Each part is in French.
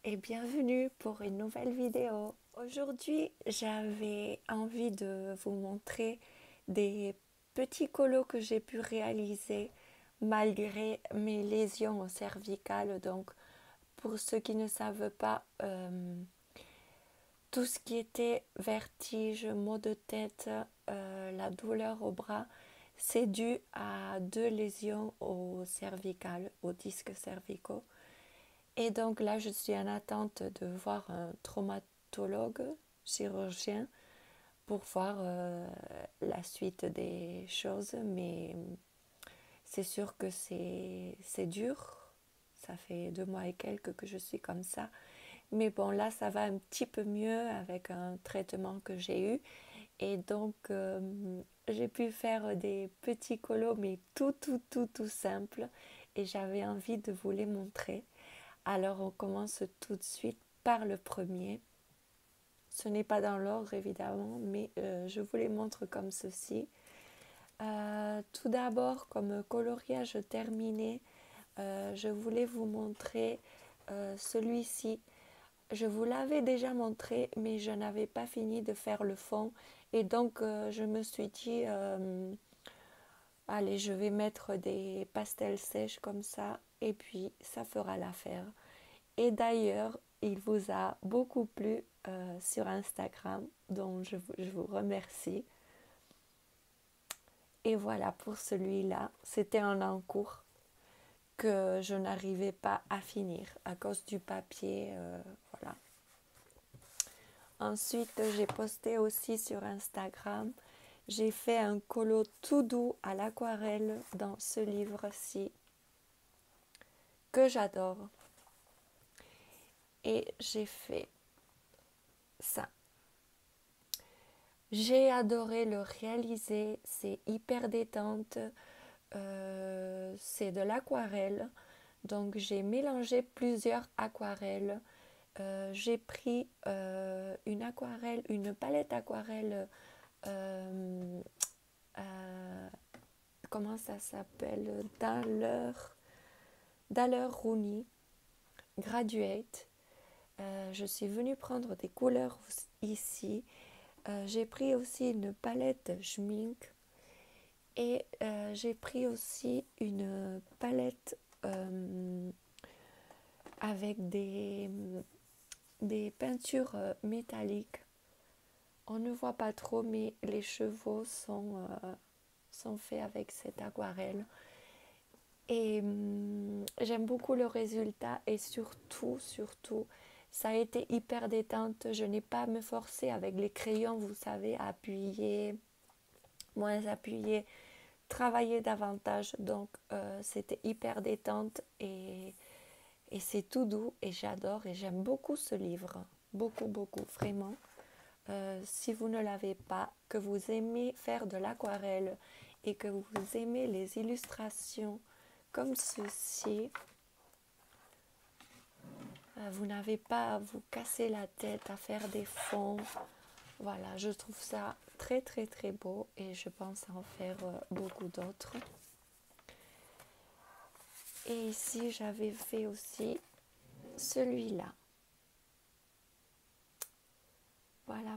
et bienvenue pour une nouvelle vidéo. Aujourd'hui, j'avais envie de vous montrer des petits colos que j'ai pu réaliser malgré mes lésions cervicales. Donc, pour ceux qui ne savent pas, tout ce qui était vertige, maux de tête, la douleur au bras, c'est dû à deux lésions au cervical, aux disques cervicaux. Et donc là, je suis en attente de voir un traumatologue, chirurgien, pour voir la suite des choses. Mais c'est sûr que c'est dur. Ça fait 2 mois et quelques que je suis comme ça. Mais bon, là, ça va un petit peu mieux avec un traitement que j'ai eu. Et donc, j'ai pu faire des petits colos, mais tout simple. Et j'avais envie de vous les montrer. Alors on commence tout de suite par le premier. Ce n'est pas dans l'ordre évidemment, mais je vous les montre comme ceci. Tout d'abord, comme coloriage terminé, je voulais vous montrer celui-ci. Je vous l'avais déjà montré, mais je n'avais pas fini de faire le fond. Et donc, je me suis dit, allez, je vais mettre des pastels sèches comme ça, et puis ça fera l'affaire. Et d'ailleurs, il vous a beaucoup plu sur Instagram, donc je vous remercie. Et voilà pour celui-là, c'était un encours que je n'arrivais pas à finir à cause du papier. Voilà. Ensuite, j'ai posté aussi sur Instagram. J'ai fait un colo tout doux à l'aquarelle dans ce livre-ci que j'adore. Et j'ai fait ça. J'ai adoré le réaliser, c'est hyper détente, c'est de l'aquarelle. Donc j'ai mélangé plusieurs aquarelles. J'ai pris une palette aquarelle, euh, euh, comment ça s'appelle? Daler Rooney Graduate. Je suis venue prendre des couleurs ici. J'ai pris aussi une palette Schmink et j'ai pris aussi une palette avec des peintures métalliques. On ne voit pas trop, mais les chevaux sont faits avec cette aquarelle. Et j'aime beaucoup le résultat et surtout, ça a été hyper détente. Je n'ai pas à me forcer avec les crayons, vous savez, à appuyer, moins appuyer, travailler davantage. Donc, c'était hyper détente et c'est tout doux et j'adore et j'aime beaucoup ce livre. Beaucoup, vraiment. Si vous ne l'avez pas, que vous aimez faire de l'aquarelle et que vous aimez les illustrations comme ceci, vous n'avez pas à vous casser la tête à faire des fonds. Voilà, je trouve ça très beau et je pense en faire beaucoup d'autres. Et ici, j'avais fait aussi celui-là.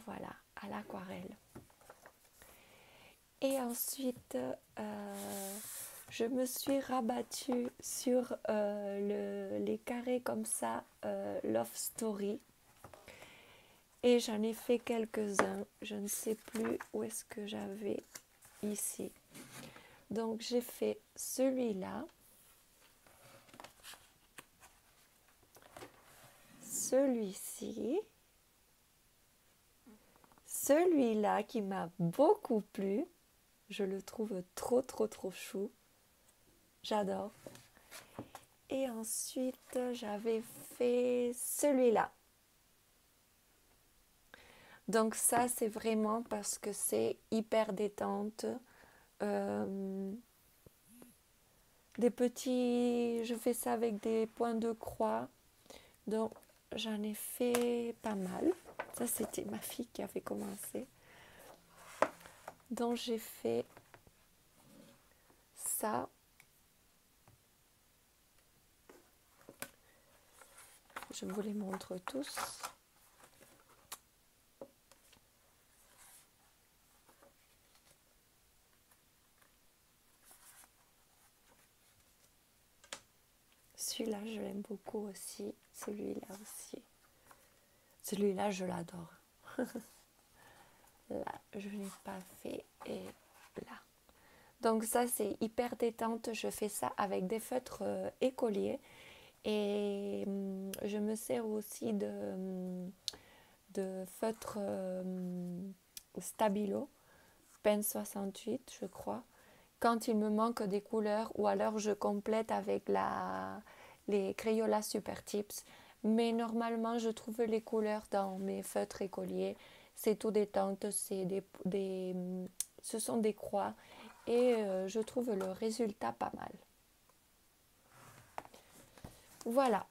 Voilà, à l'aquarelle. Et ensuite, je me suis rabattue sur les carrés comme ça, Love Story. Et j'en ai fait quelques-uns. Je ne sais plus où est-ce que j'avais ici. Donc j'ai fait celui-là. Celui-ci. Celui-là qui m'a beaucoup plu. Je le trouve trop chou. J'adore. Et ensuite, j'avais fait celui-là. Donc ça, c'est vraiment parce que c'est hyper détente. Des petits... Je fais ça avec des points de croix. Donc, j'en ai fait pas mal. Ça, c'était ma fille qui avait commencé. Donc, j'ai fait ça. je vous les montre tous. Celui-là, je l'aime beaucoup aussi. Celui-là aussi. Celui-là, je l'adore. Là, je n'ai pas fait. Et là. Donc ça, c'est hyper détente. Je fais ça avec des feutres écoliers. Et je me sers aussi de feutre Stabilo, Pen 68, je crois. Quand il me manque des couleurs, ou alors je complète avec les Crayola Super Tips. Mais normalement, je trouve les couleurs dans mes feutres écoliers. C'est tout détente, ce sont des croix et je trouve le résultat pas mal. Voilà.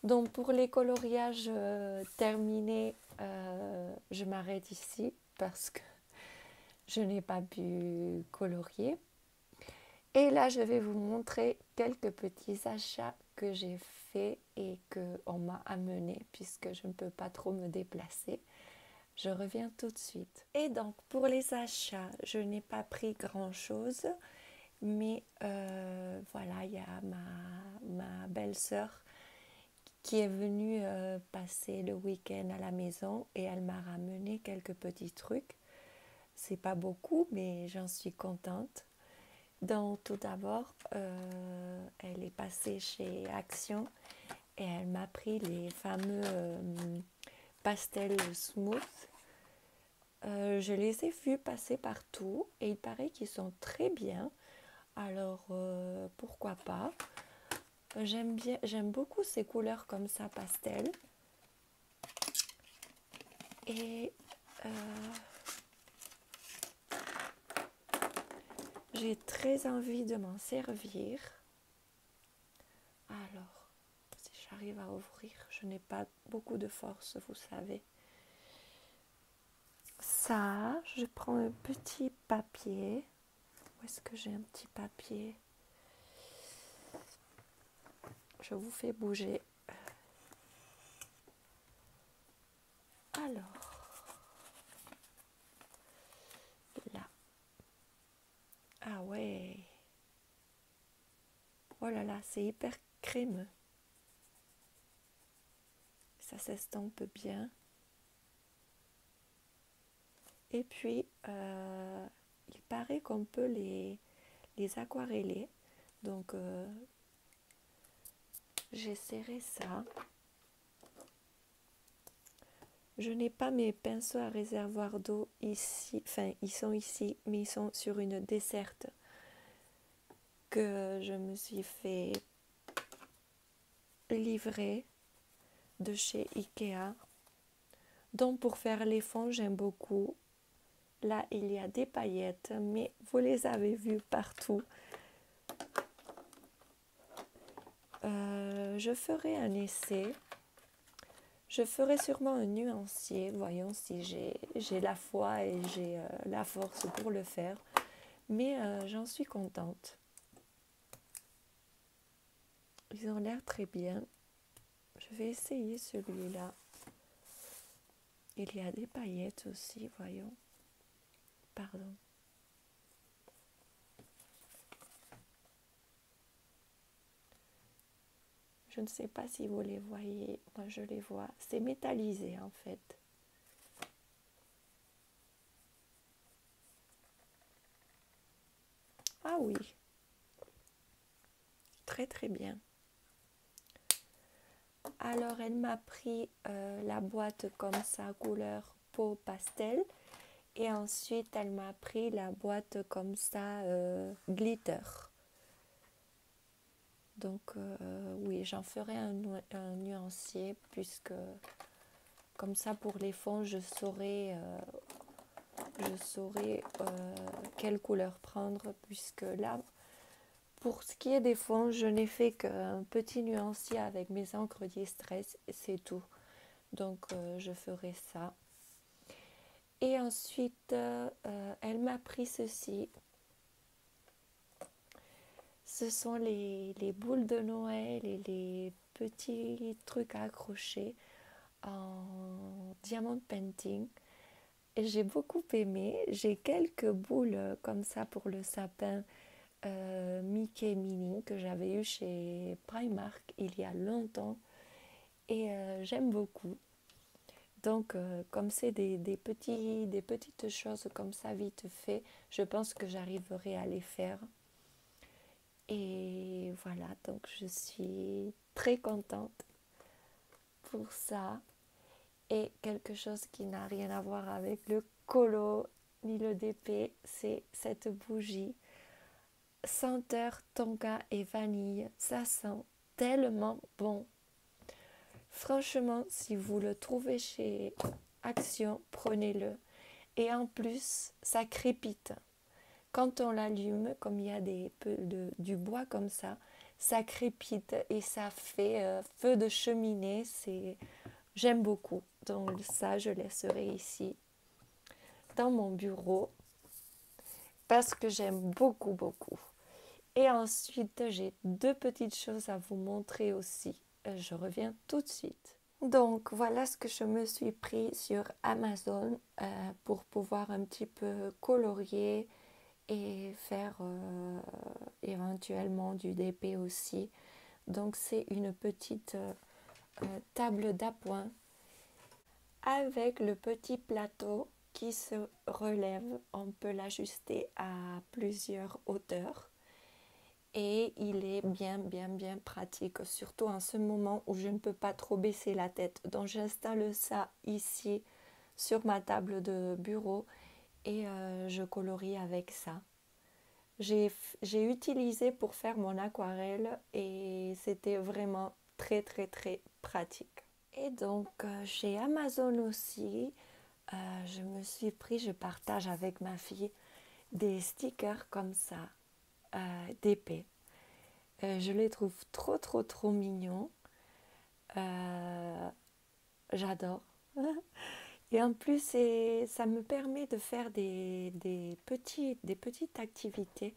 Donc pour les coloriages terminés, je m'arrête ici parce que je n'ai pas pu colorier. Et là, je vais vous montrer quelques petits achats que j'ai faits et qu'on m'a amenés puisque je ne peux pas trop me déplacer. Je reviens tout de suite. Et donc, pour les achats, je n'ai pas pris grand-chose, mais voilà, il y a ma belle-sœur qui est venue passer le week-end à la maison et elle m'a ramené quelques petits trucs. C'est pas beaucoup, mais j'en suis contente. Donc, tout d'abord, elle est passée chez Action et elle m'a pris les fameux pastels smooth. Je les ai vus passer partout et il paraît qu'ils sont très bien. Alors, pourquoi pas. J'aime beaucoup ces couleurs comme ça, pastel. Et j'ai très envie de m'en servir. Alors, si j'arrive à ouvrir, je n'ai pas beaucoup de force, vous savez. Ça, je prends un petit papier. Où est-ce que j'ai un petit papier? Je vous fais bouger. Alors, là. Ah ouais. Oh là là, c'est hyper crémeux. Ça s'estompe bien. Et puis, il paraît qu'on peut les aquareller. Donc, j'essaierai ça. Je n'ai pas mes pinceaux à réservoir d'eau ici. Enfin, ils sont ici, mais ils sont sur une desserte que je me suis fait livrer de chez Ikea. Donc, pour faire les fonds, j'aime beaucoup. Là, il y a des paillettes, mais vous les avez vues partout. Je ferai un essai. Je ferai sûrement un nuancier. Voyons si j'ai la foi et j'ai la force pour le faire. Mais j'en suis contente. Ils ont l'air très bien. Je vais essayer celui-là. Il y a des paillettes aussi, voyons. Pardon. Je ne sais pas si vous les voyez. Moi, je les vois. C'est métallisé, en fait. Ah oui. Très, très bien. Alors, elle m'a pris la boîte comme ça, couleur peau pastel. Et ensuite, elle m'a pris la boîte comme ça, glitter. Donc, oui, j'en ferai un nuancier puisque comme ça, pour les fonds, je saurai quelle couleur prendre puisque là, pour ce qui est des fonds, je n'ai fait qu'un petit nuancier avec mes encres Distress, c'est tout. Donc, je ferai ça. Et ensuite, elle m'a pris ceci. Ce sont les boules de Noël et petit truc à accrocher en diamond painting. Et j'ai beaucoup aimé. J'ai quelques boules comme ça pour le sapin Mickey Mini que j'avais eu chez Primark il y a longtemps. Et j'aime beaucoup. Donc, comme c'est des petites choses comme ça vite fait, je pense que j'arriverai à les faire. Et voilà, donc je suis très contente pour ça. Et quelque chose qui n'a rien à voir avec le colo ni le DP, c'est cette bougie. Senteur tonka et vanille, ça sent tellement bon. Franchement, si vous le trouvez chez Action, prenez-le. Et en plus, ça crépite. Quand on l'allume, comme il y a du bois comme ça crépite et ça fait feu de cheminée. J'aime beaucoup. Donc ça, je laisserai ici dans mon bureau parce que j'aime beaucoup, beaucoup. Et ensuite, j'ai deux petites choses à vous montrer aussi. Je reviens tout de suite. Donc voilà ce que je me suis pris sur Amazon pour pouvoir un petit peu colorier et faire éventuellement du DP aussi. Donc c'est une petite table d'appoint avec le petit plateau qui se relève. On peut l'ajuster à plusieurs hauteurs. Et il est bien, bien, bien pratique, surtout en ce moment où je ne peux pas trop baisser la tête. Donc j'installe ça ici sur ma table de bureau et je colorie avec ça. J'ai utilisé pour faire mon aquarelle et c'était vraiment très, très, très pratique. Et donc chez Amazon aussi, je me suis pris, je partage avec ma fille, des stickers comme ça, d'épée. Je les trouve trop, trop, trop mignons. J'adore. Et en plus, ça me permet de faire des petites activités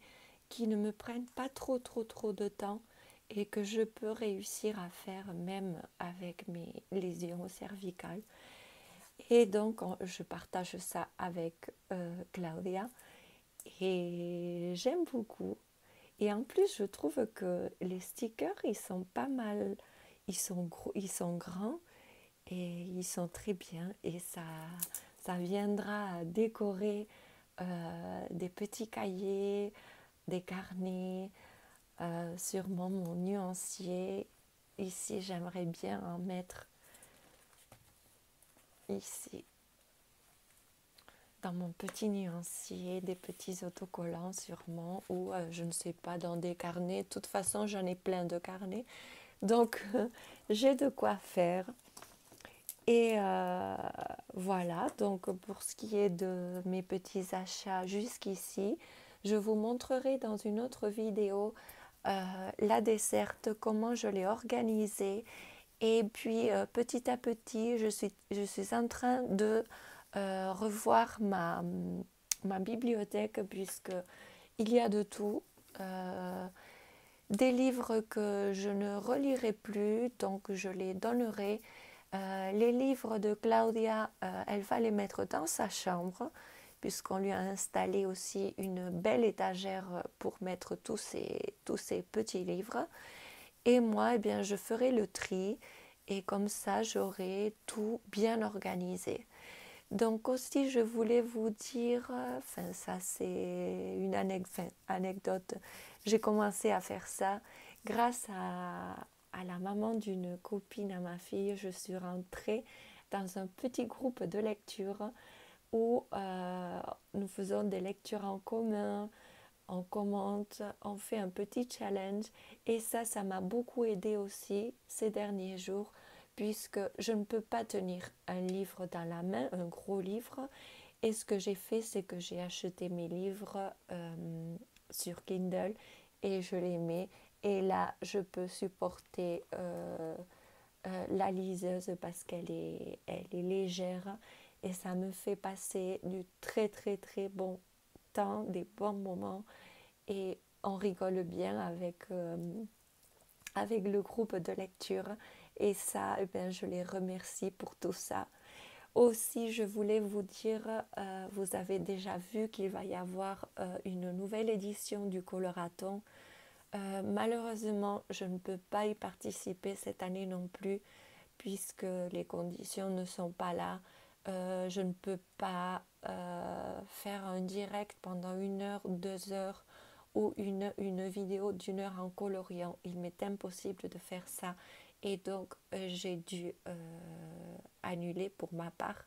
qui ne me prennent pas trop, trop, trop de temps et que je peux réussir à faire même avec mes lésions cervicales. Et donc, je partage ça avec Claudia et j'aime beaucoup. Et en plus, je trouve que les stickers, ils sont pas mal, ils sont gros, ils sont grands et ils sont très bien. Et ça viendra décorer des petits cahiers, des carnets, sûrement mon nuancier. Ici, j'aimerais bien en mettre ici, dans mon petit nuancier, des petits autocollants sûrement, ou je ne sais pas, dans des carnets. De toute façon, j'en ai plein de carnets. Donc, j'ai de quoi faire. Et voilà, donc pour ce qui est de mes petits achats jusqu'ici, je vous montrerai dans une autre vidéo la desserte, comment je l'ai organisée. Et puis petit à petit, je suis en train de revoir ma bibliothèque puisque il y a de tout. Des livres que je ne relirai plus, donc je les donnerai. Les livres de Claudia, elle va les mettre dans sa chambre, puisqu'on lui a installé aussi une belle étagère pour mettre tous ces petits livres. Et moi, eh bien, je ferai le tri, et comme ça, j'aurai tout bien organisé. Donc aussi, je voulais vous dire, enfin ça c'est une anecdote, j'ai commencé à faire ça grâce à la maman d'une copine à ma fille. Je suis rentrée dans un petit groupe de lecture où nous faisons des lectures en commun, on commente, on fait un petit challenge et ça m'a beaucoup aidé aussi ces derniers jours puisque je ne peux pas tenir un livre dans la main, un gros livre. Et ce que j'ai fait, c'est que j'ai acheté mes livres sur Kindle et je les mets. Et là, je peux supporter la liseuse parce elle est légère et ça me fait passer du très très très bon temps, des bons moments et on rigole bien avec avec le groupe de lecture. Et ça, eh bien, je les remercie pour tout ça. Aussi, je voulais vous dire, vous avez déjà vu qu'il va y avoir une nouvelle édition du Coloraton. Malheureusement, je ne peux pas y participer cette année non plus, puisque les conditions ne sont pas là. Je ne peux pas faire un direct pendant 1 heure, 2 heures ou une vidéo d'1 heure en coloriant. Il m'est impossible de faire ça et donc j'ai dû annuler pour ma part.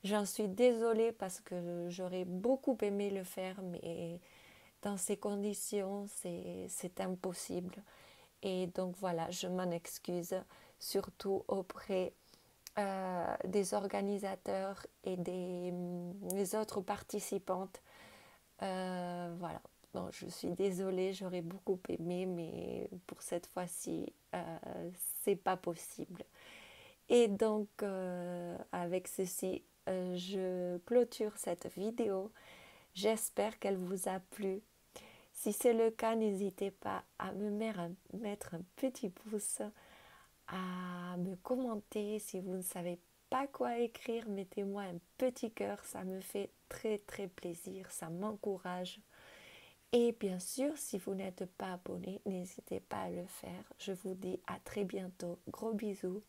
J'en suis désolée parce que j'aurais beaucoup aimé le faire, mais dans ces conditions, c'est impossible. Et donc voilà, je m'en excuse, surtout auprès des organisateurs et des autres participantes. Voilà, bon, je suis désolée, j'aurais beaucoup aimé, mais pour cette fois-ci, c'est pas possible. Et donc, avec ceci, je clôture cette vidéo. J'espère qu'elle vous a plu. Si c'est le cas, n'hésitez pas à mettre un petit pouce, à me commenter. Si vous ne savez pas quoi écrire, mettez-moi un petit cœur. Ça me fait très très plaisir. Ça m'encourage. Et bien sûr, si vous n'êtes pas abonné, n'hésitez pas à le faire. Je vous dis à très bientôt. Gros bisous.